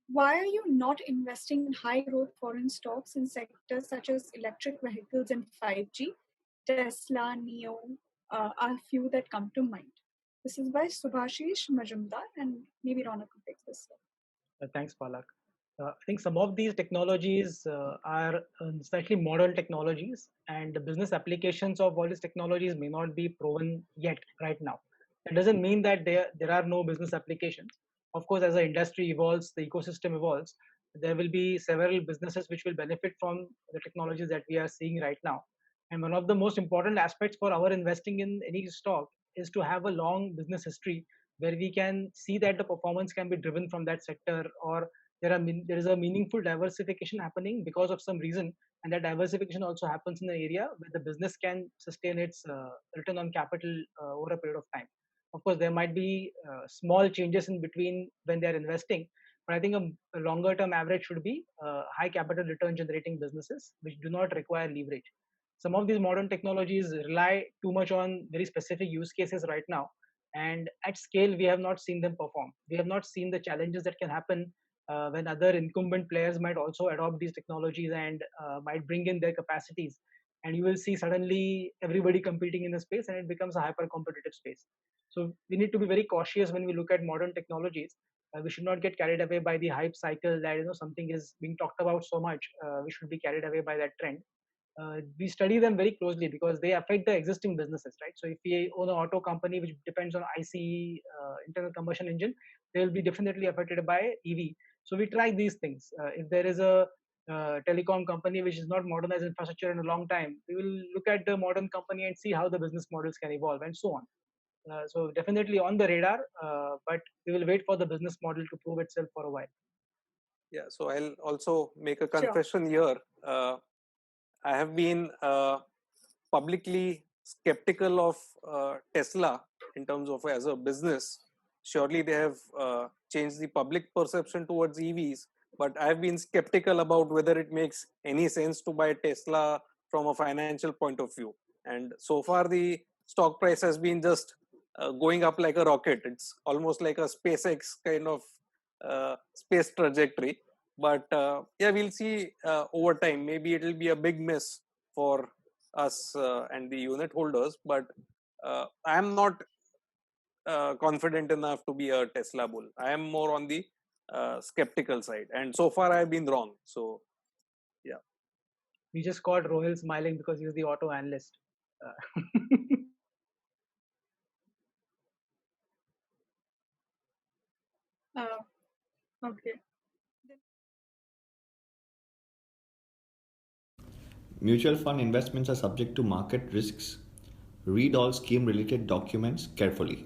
Why are you not investing in high growth foreign stocks in sectors such as electric vehicles and 5G? Tesla, Neo are few that come to mind. This is by Subhashish Majumdar, and maybe Ronak will take this. Thanks, Palak. I think some of these technologies are slightly modern technologies, and the business applications of all these technologies may not be proven yet right now. That doesn't mean that there are no business applications. Of course, as the industry evolves, the ecosystem evolves, there will be several businesses which will benefit from the technologies that we are seeing right now. And one of the most important aspects for our investing in any stock is to have a long business history where we can see that the performance can be driven from that sector, or there is a meaningful diversification happening because of some reason, and that diversification also happens in an area where the business can sustain its return on capital over a period of time. Of course, there might be small changes in between when they are investing, but I think a longer term average should be high capital return generating businesses which do not require leverage. Some of these modern technologies rely too much on very specific use cases right now, and at scale we have not seen them perform. We have not seen the challenges that can happen when other incumbent players might also adopt these technologies and might bring in their capacities, and you will see suddenly everybody competing in the space and it becomes a hyper competitive space. So we need to be very cautious when we look at modern technologies. We should not get carried away by the hype cycle that something is being talked about so much. We should be carried away by that trend. We study them very closely because they affect the existing businesses, right? So if we own an auto company which depends on ICE, internal combustion engine, they will be definitely affected by EV. So we track these things. If there is a telecom company which is not modernized infrastructure in a long time, we will look at the modern company and see how the business models can evolve and so on. So definitely on the radar, but we will wait for the business model to prove itself for a while. Yeah, so I'll also make a Sure. confession here. I have been publicly skeptical of Tesla in terms of as a business. Surely they have changed the public perception towards EVs, but I've been skeptical about whether it makes any sense to buy Tesla from a financial point of view. And so far, the stock price has been just going up like a rocket. It's almost like a SpaceX kind of space trajectory. But yeah, we'll see over time. Maybe it will be a big miss for us and the unit holders, but I am not confident enough to be a Tesla bull. I am more on the skeptical side, and so far I have been wrong. So yeah, We just caught Rohil smiling because he's the auto analyst. Okay. Mutual fund investments are subject to market risks. Read all scheme related documents carefully.